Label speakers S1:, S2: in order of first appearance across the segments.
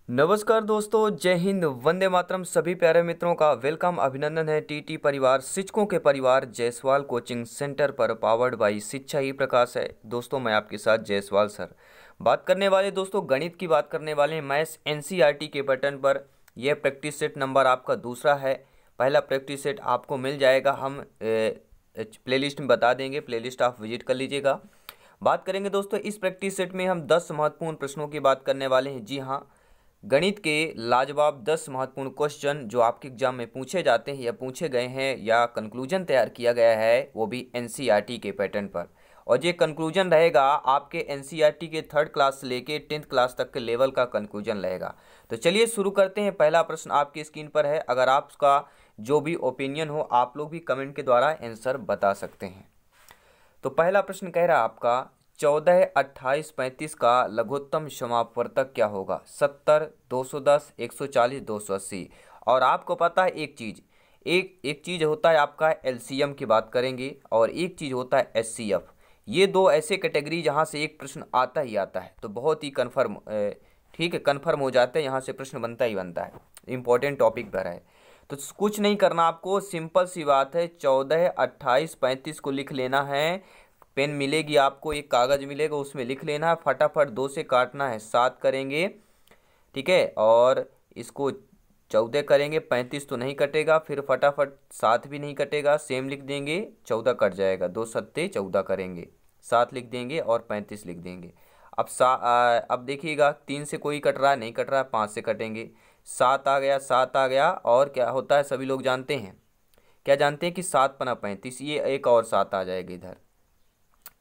S1: नमस्कार दोस्तों, जय हिंद, वंदे मातरम। सभी प्यारे मित्रों का वेलकम, अभिनंदन है। टीटी परिवार, शिक्षकों के परिवार जायसवाल कोचिंग सेंटर पर, पावर्ड बाई शिक्षा ही प्रकाश है। दोस्तों, मैं आपके साथ जायसवाल सर बात करने वाले। दोस्तों, गणित की बात करने वाले हैं। मैथ्स एनसीईआरटी के बटन पर यह प्रैक्टिस सेट नंबर आपका दूसरा है। पहला प्रैक्टिस सेट आपको मिल जाएगा, हम प्लेलिस्ट में बता देंगे, प्लेलिस्ट आप विजिट कर लीजिएगा। बात करेंगे दोस्तों, इस प्रैक्टिस सेट में हम 10 महत्वपूर्ण प्रश्नों की बात करने वाले हैं। जी हाँ, गणित के लाजवाब 10 महत्वपूर्ण क्वेश्चन जो आपके एग्जाम में पूछे जाते हैं या पूछे गए हैं या कंक्लूजन तैयार किया गया है, वो भी एनसीईआरटी के पैटर्न पर। और ये कंक्लूजन रहेगा आपके एनसीईआरटी के 3rd क्लास से लेके 10th क्लास तक के लेवल का कंक्लूजन रहेगा। तो चलिए शुरू करते हैं। पहला प्रश्न आपकी स्क्रीन पर है। अगर आपका जो भी ओपिनियन हो, आप लोग भी कमेंट के द्वारा आंसर बता सकते हैं। तो पहला प्रश्न कह रहा है आपका 14, 28, 35 का लघुत्तम समापवर्तक क्या होगा? 70, 210, 140, 280। और आपको पता है एक चीज़ होता है आपका एलसीएम की बात करेंगे, और एक चीज़ होता है एचसीएफ। ये दो ऐसे कैटेगरी जहाँ से एक प्रश्न आता ही आता है, तो बहुत ही कन्फर्म, ठीक है, कन्फर्म हो जाते हैं, यहाँ से प्रश्न बनता ही बनता है। इंपॉर्टेंट टॉपिक पर है, तो कुछ नहीं करना आपको, सिंपल सी बात है। 14, 28, 35 को लिख लेना है। पेन मिलेगी आपको, एक कागज़ मिलेगा, उसमें लिख लेना है। फटाफट 2 से काटना है, 7 करेंगे, ठीक है। और इसको 14 करेंगे, 35 तो नहीं कटेगा, फिर फटाफट 7 भी नहीं कटेगा, सेम लिख देंगे, 14 कट जाएगा। 2 सत्ते 14 करेंगे, 7 लिख देंगे और 35 लिख देंगे। अब देखिएगा, 3 से कोई कट रहा है? नहीं कट रहा है। 5 से कटेंगे, 7 आ गया, 7 आ गया। और क्या होता है सभी लोग जानते हैं, क्या जानते हैं कि 7 पना 35, ये एक और 7 आ जाएगा इधर,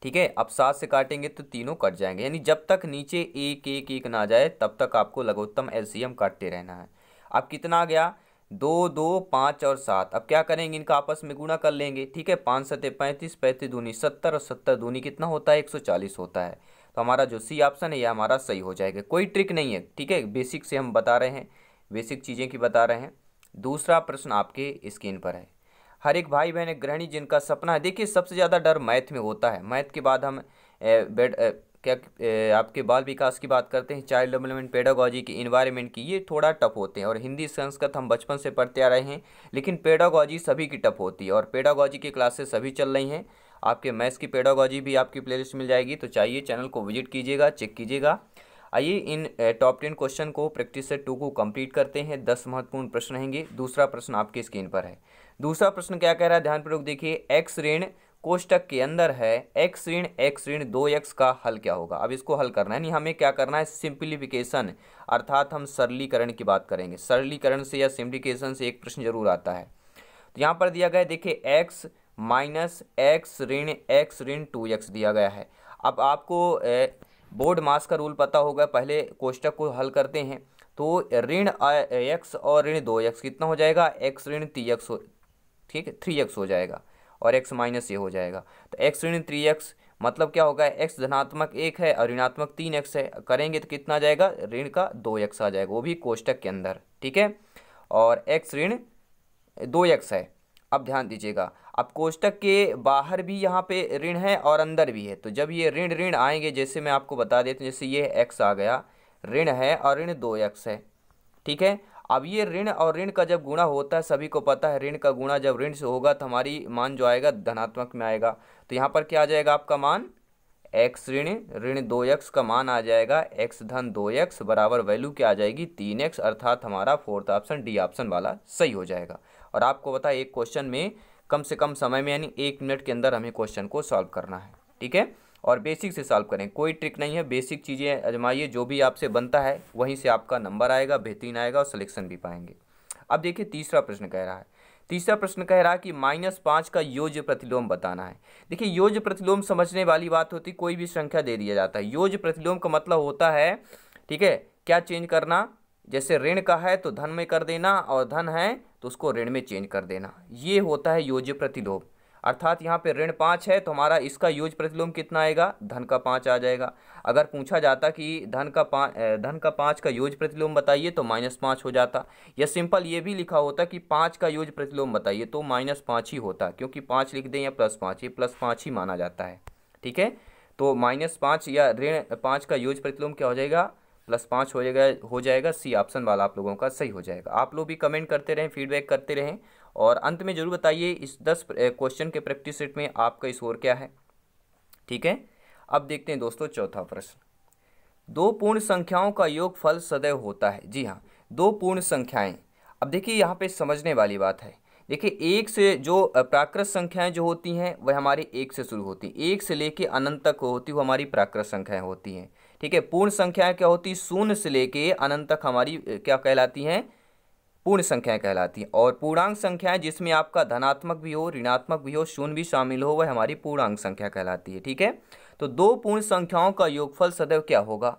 S1: ठीक है। अब 7 से काटेंगे तो तीनों कट जाएंगे, यानी जब तक नीचे एक एक एक ना जाए तब तक आपको लघुत्तम एलसीएम काटते रहना है। अब कितना आ गया? 2, 2, 5 और 7। अब क्या करेंगे, इनका आपस में गुणा कर लेंगे, ठीक है। 5 सत्ते 35, 35 दूनी 70 और 70 दूनी कितना होता है? 140 होता है। तो हमारा जो सी ऑप्शन है यह हमारा सही हो जाएगा। कोई ट्रिक नहीं है, ठीक है, बेसिक से हम बता रहे हैं, बेसिक चीज़ें की बता रहे हैं। दूसरा प्रश्न आपके स्क्रीन पर है। हर एक भाई बहन एक गृहिणी जिनका सपना है, देखिए सबसे ज़्यादा डर मैथ में होता है। मैथ के बाद हम आपके बाल विकास की बात करते हैं, चाइल्ड डेवलपमेंट, पेडागोजी की, इन्वायरमेंट की, ये थोड़ा टफ होते हैं। और हिंदी संस्कृत हम बचपन से पढ़ते आ रहे हैं, लेकिन पेडागोजी सभी की टफ होती है। और पेडागोजी की क्लासेस सभी चल रही हैं। आपके मैथ्स की पेडागोजी भी आपकी प्लेलिस्ट मिल जाएगी, तो चाहिए चैनल को विजिट कीजिएगा, चेक कीजिएगा। आइए इन टॉप 10 क्वेश्चन को प्रैक्टिस सेट 2 को कंप्लीट करते हैं। 10 महत्वपूर्ण प्रश्न रहेंगे। दूसरा प्रश्न आपकी स्क्रीन पर है। दूसरा प्रश्न क्या कह रहा है, ध्यानपूर्वक देखिए। एक्स ऋण कोष्टक के अंदर है, एक्स ऋण 2x का हल क्या होगा? अब इसको हल करना है, नहीं हमें क्या करना है, सिंप्लीफिकेशन, अर्थात हम सरलीकरण की बात करेंगे। सरलीकरण से या सिंप्लीफिकेशन से एक प्रश्न जरूर आता है। तो यहाँ पर दिया गया है, देखिए x माइनस एक्स ऋण 2x दिया गया है। अब आपको बोर्ड मास का रूल पता होगा, पहले कोष्टक को हल करते हैं। तो ऋण x और ऋण 2x कितना हो जाएगा? x ऋण 3x हो, ठीक है, 3x हो जाएगा, और x माइनस ये हो जाएगा। तो x ऋण 3x मतलब क्या होगा? x धनात्मक 1 है और ऋणात्मक 3x है, करेंगे तो कितना जाएगा? ऋण का 2x आ जाएगा, वो भी कोष्टक के अंदर, ठीक है। और x ऋण 2x है। अब ध्यान दीजिएगा, अब कोष्टक के बाहर भी यहाँ पे ऋण है और अंदर भी है, तो जब ये ऋण ऋण आएंगे, जैसे मैं आपको बता देता हूँ, जैसे ये x आ गया, ऋण है और ऋण 2x है, ठीक है। अब ये ऋण और ऋण का जब गुणा होता है, सभी को पता है ऋण का गुणा जब ऋण से होगा तो हमारी मान जो आएगा धनात्मक में आएगा। तो यहाँ पर क्या आ जाएगा आपका मान? x ऋण 2x का मान आ जाएगा x धन 2x बराबर वैल्यू क्या आ जाएगी? 3x, अर्थात हमारा 4th ऑप्शन डी ऑप्शन वाला सही हो जाएगा। और आपको पता है एक क्वेश्चन में कम से कम समय में, यानी 1 मिनट के अंदर हमें क्वेश्चन को सॉल्व करना है, ठीक है। और बेसिक से सॉल्व करें, कोई ट्रिक नहीं है, बेसिक चीज़ें आजमाइए, जो भी आपसे बनता है वहीं से आपका नंबर आएगा, बेहतरीन आएगा और सिलेक्शन भी पाएंगे। अब देखिए तीसरा प्रश्न कह रहा है। तीसरा प्रश्न कह रहा है कि -5 का योज्य प्रतिलोम बताना है। देखिए योज्य प्रतिलोम समझने वाली बात होती, कोई भी संख्या दे दिया जाता है। योज्य प्रतिलोम का मतलब होता है, ठीक है, क्या चेंज करना, जैसे ऋण का है तो धन में कर देना, और धन है तो उसको ऋण में चेंज कर देना, ये होता है योज्य प्रतिलोम। अर्थात यहाँ पे ऋण 5 है तो हमारा इसका योज्य प्रतिलोम कितना आएगा? धन का 5 आ जाएगा। अगर पूछा जाता कि धन का 5 का योज्य प्रतिलोम बताइए तो -5 हो जाता, या सिंपल ये भी लिखा होता कि 5 का योज्य प्रतिलोम बताइए तो -5 ही होता, क्योंकि 5 लिख दें या +5, ये +5 ही माना जाता है, ठीक है। तो -5 या ऋण 5 का योज्य प्रतिलोम क्या हो जाएगा? +5 हो जाएगा। सी ऑप्शन वाला आप लोगों का सही हो जाएगा। आप लोग भी कमेंट करते रहें, फीडबैक करते रहें और अंत में जरूर बताइए इस 10 क्वेश्चन के प्रैक्टिस सेट में आपका स्कोर क्या है। ठीक है, अब देखते हैं दोस्तों चौथा प्रश्न। दो पूर्ण संख्याओं का योगफल सदैव होता है। जी हाँ, दो पूर्ण संख्याएं। अब देखिए यहाँ पे समझने वाली बात है। देखिए एक से जो प्राकृत संख्याएं जो होती हैं वह हमारी एक से शुरू होती हैं, एक से लेके अनंत तक होती वो हमारी प्राकृत संख्याएं होती हैं। ठीक है, पूर्ण संख्याएं क्या होती, शून्य से लेके अनंत तक हमारी क्या कहलाती हैं, पूर्ण संख्याएं कहलाती हैं। और पूर्णांक संख्याएं जिसमें आपका धनात्मक भी हो, ऋणात्मक भी हो, शून्य भी शामिल हो, वह हमारी पूर्णांक संख्या कहलाती है। ठीक है, तो दो पूर्ण संख्याओं का योगफल सदैव क्या होगा,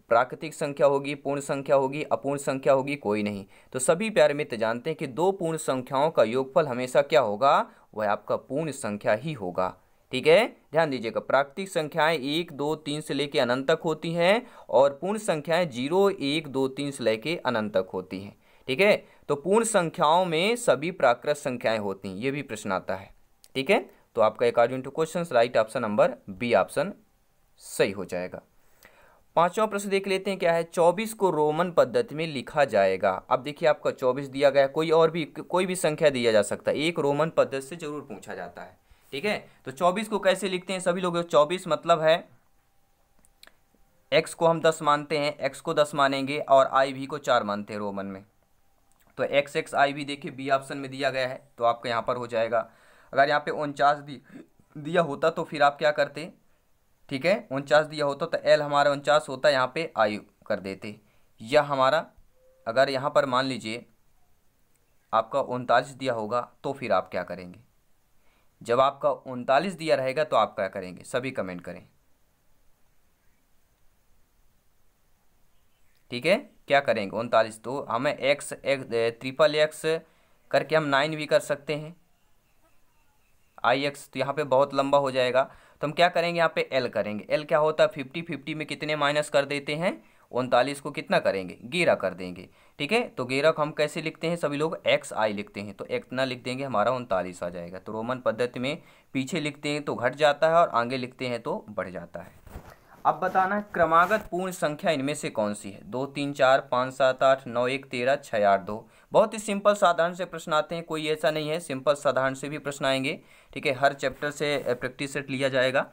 S1: प्राकृतिक संख्या होगी, पूर्ण संख्या होगी, अपूर्ण संख्या होगी, कोई नहीं। तो सभी प्यारे मित्र जानते हैं कि दो पूर्ण संख्याओं का योगफल हमेशा क्या होगा, वह आपका पूर्ण संख्या ही होगा। ठीक है, ध्यान दीजिएगा, प्राकृतिक संख्याएं 1 2 3 से लेके अनंत तक होती हैं और पूर्ण संख्याएं 0 1 2 3 से लेके अनंत तक होती हैं। ठीक है, तो पूर्ण संख्याओं में सभी प्राकृत संख्याएं होती हैं, ये भी प्रश्न आता है। ठीक है, तो आपका according to question right option number B option सही हो जाएगा। पांचवा प्रश्न देख लेते हैं क्या है। 24 को रोमन पद्धति में लिखा जाएगा। अब देखिए आपका 24 दिया गया है, कोई भी संख्या दिया जा सकता है, एक रोमन पद्धति से जरूर पूछा जाता है। ठीक है, तो 24 को कैसे लिखते हैं सभी लोग। 24 मतलब है x को हम 10 मानते हैं, x को 10 मानेंगे और i भी को 4 मानते हैं रोमन में। तो x i भी देखिए बी ऑप्शन में दिया गया है, तो आपका यहाँ पर हो जाएगा। अगर यहाँ पे 49 दिया होता तो फिर आप क्या करते, ठीक है, 49 दिया होता तो एल हमारा 49 होता, यहाँ पे आई कर देते। या हमारा अगर यहाँ पर मान लीजिए आपका 39 दिया होगा तो फिर आप क्या करेंगे, जब आपका 39 दिया रहेगा तो आप क्या करेंगे, सभी कमेंट करें। ठीक है, क्या करेंगे 39, तो हमें एक्स ट्रिपल एक्स करके हम 9 भी कर सकते हैं, आई एक्स, तो यहाँ पे बहुत लंबा हो जाएगा। तो हम क्या करेंगे, यहाँ पे एल करेंगे। एल क्या होता है, 50 में कितने माइनस कर देते हैं, 39 को कितना करेंगे, गेरा कर देंगे। ठीक है, तो गेरा को हम कैसे लिखते हैं, सभी लोग एक्स आई लिखते हैं, तो इतना लिख देंगे, हमारा 39 आ जाएगा। तो रोमन पद्धति में पीछे लिखते हैं तो घट जाता है और आगे लिखते हैं तो बढ़ जाता है। अब बताना है क्रमागत पूर्ण संख्या इनमें से कौन सी है। 2 3 4 5 7 8 9 1 13 6 8 2। बहुत ही सिंपल साधारण से प्रश्न आते हैं, कोई ऐसा नहीं है, सिंपल साधारण से भी प्रश्न आएंगे। ठीक है, हर चैप्टर से प्रैक्टिस सेट लिया जाएगा।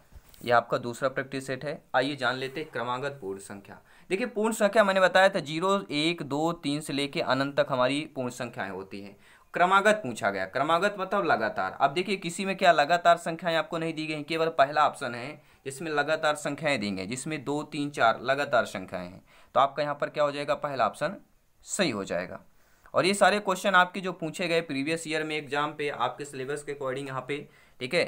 S1: यह आपका दूसरा प्रैक्टिस सेट है। आइए जान लेते हैं क्रमागत पूर्ण संख्या। देखिए पूर्ण संख्या मैंने बताया था 0 1 2 3 से लेके अनंत तक हमारी पूर्ण संख्याएं होती हैं। क्रमागत पूछा गया, क्रमागत मतलब लगातार। अब देखिए किसी में क्या लगातार संख्याएं आपको नहीं दी गई, केवल पहला ऑप्शन है जिसमें लगातार संख्याएं दी गई, जिसमें 2 3 4 लगातार संख्याएं हैं। तो आपका यहाँ पर क्या हो जाएगा, पहला ऑप्शन सही हो जाएगा। और ये सारे क्वेश्चन आपके जो पूछे गए प्रीवियस ईयर में एग्जाम पे आपके सिलेबस के अकॉर्डिंग यहाँ पे, ठीक है,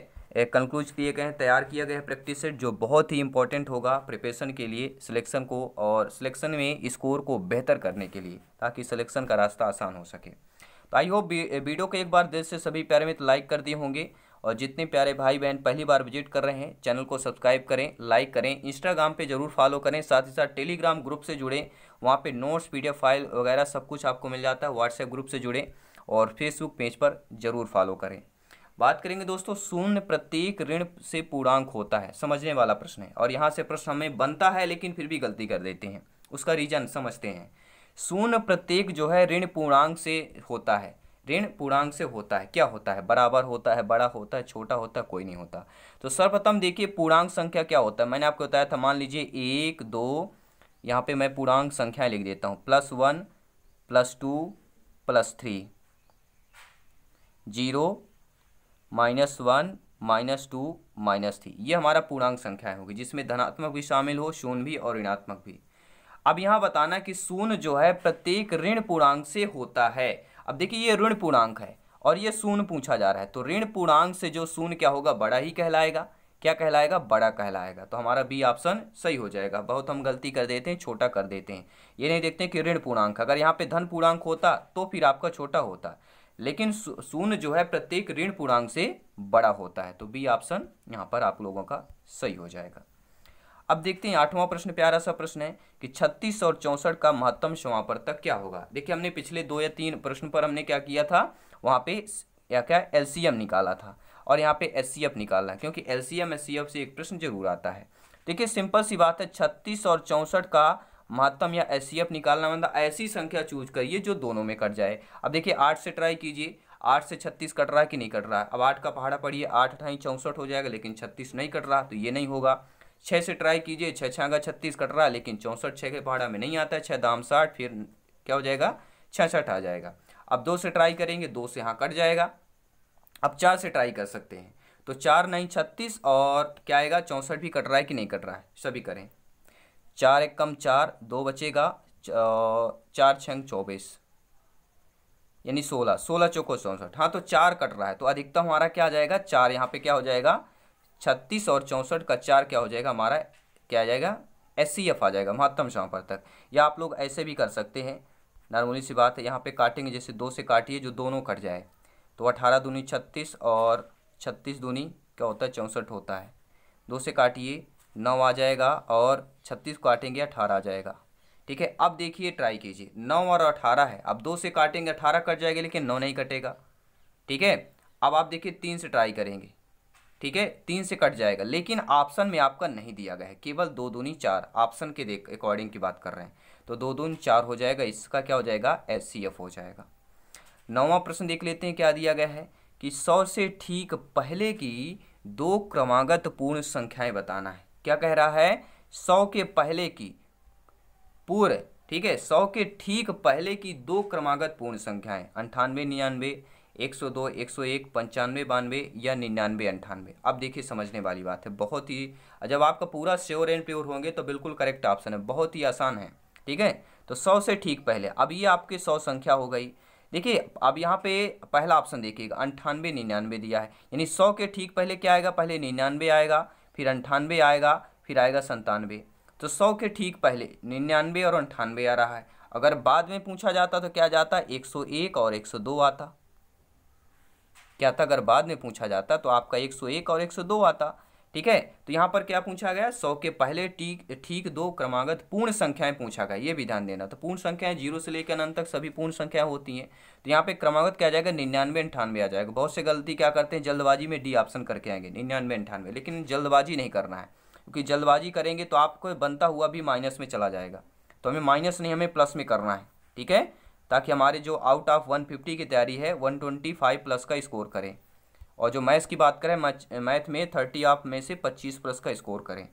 S1: कंक्लूज किए गए हैं, तैयार किया गया है प्रैक्टिस सेट, जो बहुत ही इंपॉर्टेंट होगा प्रिपरेशन के लिए, सिलेक्शन को और सिलेक्शन में स्कोर को बेहतर करने के लिए, ताकि सिलेक्शन का रास्ता आसान हो सके। तो आई होप वीडियो को एक बार दिल से सभी प्यारे मित्र लाइक कर दिए होंगे, और जितने प्यारे भाई बहन पहली बार विजिट कर रहे हैं चैनल को सब्सक्राइब करें, लाइक करें, इंस्टाग्राम पे जरूर फॉलो करें, साथ ही साथ टेलीग्राम ग्रुप से जुड़ें, वहाँ पे नोट्स PDF फाइल वगैरह सब कुछ आपको मिल जाता है। व्हाट्सएप ग्रुप से जुड़ें और फेसबुक पेज पर जरूर फॉलो करें। बात करेंगे दोस्तों, शून्य प्रत्येक ऋण से पूर्णांक होता है, समझने वाला प्रश्न है। और यहाँ से प्रश्न हमें बनता है लेकिन फिर भी गलती कर देते हैं, उसका रीजन समझते हैं। शून्य प्रत्येक जो है ऋण पूर्णांक से होता है, ऋण पूर्णांक से होता है, क्या होता है, बराबर होता है, बड़ा होता है, छोटा होता है, कोई नहीं होता। तो सर्वप्रथम देखिए पूर्णांक संख्या क्या होता है, मैंने आपको बताया था, मान लीजिए 1 2, यहाँ पे मैं पूर्णांक संख्या लिख देता हूँ, +1 +2 +3, 0 -1 -2 -3, ये हमारा पूर्णांक संख्या होगी, जिसमें धनात्मक भी शामिल हो, शून्य भी और ऋणात्मक भी। अब यहाँ बताना कि शून्य जो है प्रत्येक ऋण पूर्णांक से होता है। अब देखिए ये ऋण पूर्णांक है और ये शून्य पूछा जा रहा है, तो ऋण पूर्णांक से जो शून्य क्या होगा, बड़ा ही कहलाएगा। क्या कहलाएगा, बड़ा कहलाएगा। तो हमारा बी ऑप्शन सही हो जाएगा। बहुत हम गलती कर देते हैं, छोटा कर देते हैं, ये नहीं देखते कि ऋण पूर्णांक, अगर यहाँ पे धन पूर्णांक होता तो फिर आपका छोटा होता, लेकिन शून्य जो है प्रत्येक ऋण पूर्णांक से बड़ा होता है। तो बी ऑप्शन यहाँ पर आप लोगों का सही हो जाएगा। अब देखते हैं 8वां प्रश्न, प्यारा सा प्रश्न है कि 36 और 64 का महत्तम समापवर्तक क्या होगा। देखिए हमने पिछले 2 या 3 प्रश्न पर हमने क्या किया था, वहाँ पे या क्या LCM निकाला था और यहाँ पे HCF निकालना है, क्योंकि LCM HCF से एक प्रश्न जरूर आता है। देखिए सिंपल सी बात है, 36 और 64 का महत्तम या HCF निकालना, मतलब ऐसी संख्या चूज करिए जो दोनों में कट जाए। अब देखिए 8 से ट्राई कीजिए, 8 से 36 कट रहा है कि नहीं कट रहा है। अब 8 का पहाड़ा पढ़िए, 8 अठाई 64 हो जाएगा, लेकिन 36 नहीं कट रहा तो ये नहीं होगा। 6 से ट्राई कीजिए, 6 छागा 36 कट रहा है, लेकिन 64 6 के पहाड़ा में नहीं आता है, 6 दाम 60, फिर क्या हो जाएगा 66 आ जाएगा। अब 2 से ट्राई करेंगे, 2 से यहाँ कट जाएगा। अब 4 से ट्राई कर सकते हैं, तो 4 नहीं 36 और क्या आएगा 64 भी कट रहा है कि नहीं कट रहा है, सभी करें। 4 एक कम 4, 2 बचेगा, 4 छंग 24 यानी 16, 16 चौको 64। हाँ तो 4 कट रहा है, तो अधिकतम हमारा क्या आ जाएगा 4, यहाँ पे क्या हो जाएगा 36 और 64 का 4 क्या हो जाएगा हमारा, क्या आ जाएगा HCF आ जाएगा, महत्तम समापवर्तक। या आप लोग ऐसे भी कर सकते हैं, नॉर्मली सी बात है, यहाँ पे काटेंगे, जैसे 2 से काटिए जो दोनों कट जाए, तो 18 दूनी 36 और 36 दूनी क्या होता है 64 होता है। 2 से काटिए 9 आ जाएगा और 36 काटेंगे 18 आ जाएगा। ठीक है, अब देखिए ट्राई कीजिए, 9 और 18 है, अब 2 से काटेंगे 18 कट जाएगा, लेकिन 9 नहीं कटेगा। ठीक है, अब आप देखिए 3 से ट्राई करेंगे, ठीक है 3 से कट जाएगा, लेकिन ऑप्शन में आपका नहीं दिया गया है, केवल 2 दूनी 4, ऑप्शन के देख अकॉर्डिंग की बात कर रहे हैं, तो 2 दूनी 4 हो जाएगा, इसका क्या हो जाएगा HCF हो जाएगा। 9वां प्रश्न देख लेते हैं क्या दिया गया है कि 100 से ठीक पहले की 2 क्रमागत पूर्ण संख्याएं बताना है। क्या कह रहा है 100 के पहले की पूर्व, ठीक है 100 के ठीक पहले की 2 क्रमागत पूर्ण संख्याएं 98 99 102 101 95 92 या 99 98। अब देखिए समझने वाली बात है, बहुत ही, जब आपका पूरा श्योर एंड प्योर होंगे तो बिल्कुल करेक्ट ऑप्शन है, बहुत ही आसान है। ठीक है, तो 100 से ठीक पहले, अब ये आपकी 100 संख्या हो गई। देखिए अब यहाँ पे पहला ऑप्शन देखिएगा 98 99 दिया है, यानी 100 के ठीक पहले क्या आएगा, पहले 99 आएगा, फिर 98 आएगा, फिर आएगा 97। तो 100 के ठीक पहले 99 और 98 आ रहा है। अगर बाद में पूछा जाता तो क्या जाता 101 और 102 आता, क्या था अगर बाद में पूछा जाता तो आपका 101 और 102 आता। ठीक है, तो यहाँ पर क्या पूछा गया 100 के पहले ठीक 2 क्रमागत पूर्ण संख्याएं पूछा गया, ये भी ध्यान देना। तो पूर्ण संख्याएं 0 से लेकर अनंत तक सभी पूर्ण संख्या होती हैं, तो यहाँ पे क्रमागत क्या आ जाएगा 99 98 आ जाएगा। बहुत से गलती क्या करते हैं जल्दबाजी में डी ऑप्शन करके आएंगे 99 98, लेकिन जल्दबाजी नहीं करना है, क्योंकि जल्दबाजी करेंगे तो आपको बनता हुआ भी माइनस में चला जाएगा, तो हमें माइनस नहीं हमें प्लस में करना है। ठीक है, ताकि हमारे जो आउट ऑफ 150 की तैयारी है 125 प्लस का स्कोर करें, और जो मैथ्स की बात करें मैथ में 30 ऑफ में से 25 प्लस का स्कोर करें,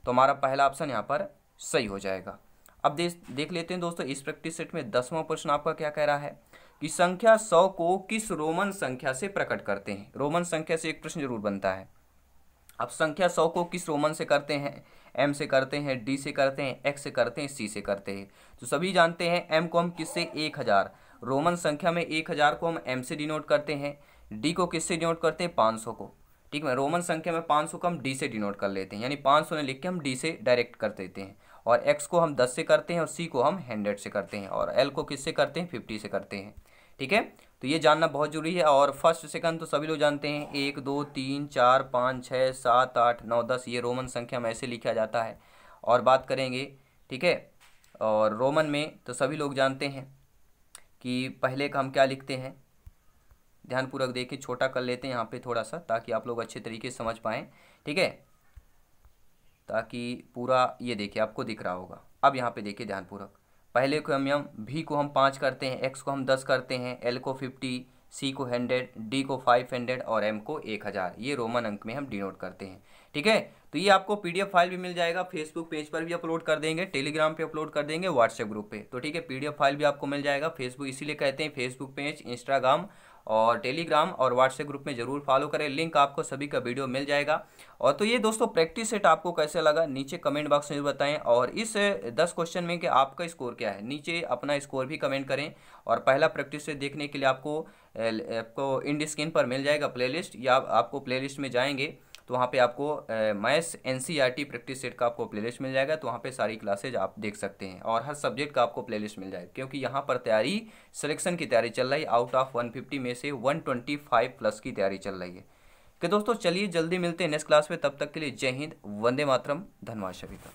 S1: तो हमारा पहला ऑप्शन यहाँ पर सही हो जाएगा। अब देख लेते हैं दोस्तों इस प्रैक्टिस सेट में 10वां प्रश्न आपका क्या कह रहा है कि संख्या 100 को किस रोमन संख्या से प्रकट करते हैं। रोमन संख्या से एक प्रश्न जरूर बनता है। अब संख्या 100 को किस रोमन से करते हैं, M से करते हैं, D से करते हैं, X से करते हैं, C से करते हैं। तो सभी जानते हैं M को हम किससे 1000, रोमन संख्या में 1000 को हम M से डिनोट करते हैं, D को किससे डिनोट करते हैं 500 को। ठीक है, रोमन संख्या में 500 को हम D से डिनोट कर लेते हैं, यानी 500 ने लिख के हम D से डायरेक्ट कर देते हैं, और X को हम 10 से करते हैं और C को हम 100 से करते हैं, और L को किससे करते हैं 50 से करते हैं। ठीक है, तो ये जानना बहुत जरूरी है। और फर्स्ट सेकंड तो सभी लोग जानते हैं 1 2 3 4 5 6 7 8 9 10, ये रोमन संख्या में ऐसे लिखा जाता है। और बात करेंगे, ठीक है, और रोमन में तो सभी लोग जानते हैं कि पहले का हम क्या लिखते हैं, ध्यानपूर्वक देखिए, छोटा कर लेते हैं यहाँ पे थोड़ा सा ताकि आप लोग अच्छे तरीके से समझ पाएँ। ठीक है, ताकि पूरा ये देखिए आपको दिख रहा होगा। अब यहाँ पे देखिए ध्यानपूर्वक, पहले को हम V को हम 5 करते हैं, X को हम 10 करते हैं, L को 50, C को 100, D को 500 और M को 1000, ये रोमन अंक में हम डिनोट करते हैं। ठीक है, तो ये आपको PDF फाइल भी मिल जाएगा, फेसबुक पेज पर भी अपलोड कर देंगे, टेलीग्राम पे अपलोड कर देंगे, व्हाट्सएप ग्रुप पे। तो ठीक है, PDF फाइल भी आपको मिल जाएगा। फेसबुक इसीलिए कहते हैं फेसबुक पेज, इंस्टाग्राम और टेलीग्राम और व्हाट्सएप ग्रुप में जरूर फॉलो करें, लिंक आपको सभी का वीडियो मिल जाएगा। और तो ये दोस्तों प्रैक्टिस सेट आपको कैसे लगा नीचे कमेंट बॉक्स में बताएं, और इस 10 क्वेश्चन में कि आपका स्कोर क्या है नीचे अपना स्कोर भी कमेंट करें। और पहला प्रैक्टिस सेट देखने के लिए आपको इंड स्क्रीन पर मिल जाएगा प्लेलिस्ट, या आपको प्लेलिस्ट में जाएंगे तो वहाँ पे आपको मैथ्स NCERT प्रैक्टिस सेट का आपको प्लेलिस्ट मिल जाएगा, तो वहाँ पे सारी क्लासेज आप देख सकते हैं, और हर सब्जेक्ट का आपको प्लेलिस्ट मिल जाएगा, क्योंकि यहाँ पर तैयारी सिलेक्शन की तैयारी चल रही है, आउट ऑफ 150 में से 125 प्लस की तैयारी चल रही है। कि दोस्तों चलिए जल्दी मिलते हैं नेक्स्ट क्लास में, तब तक के लिए जय हिंद, वंदे मातरम, धन्यवाद सभी का।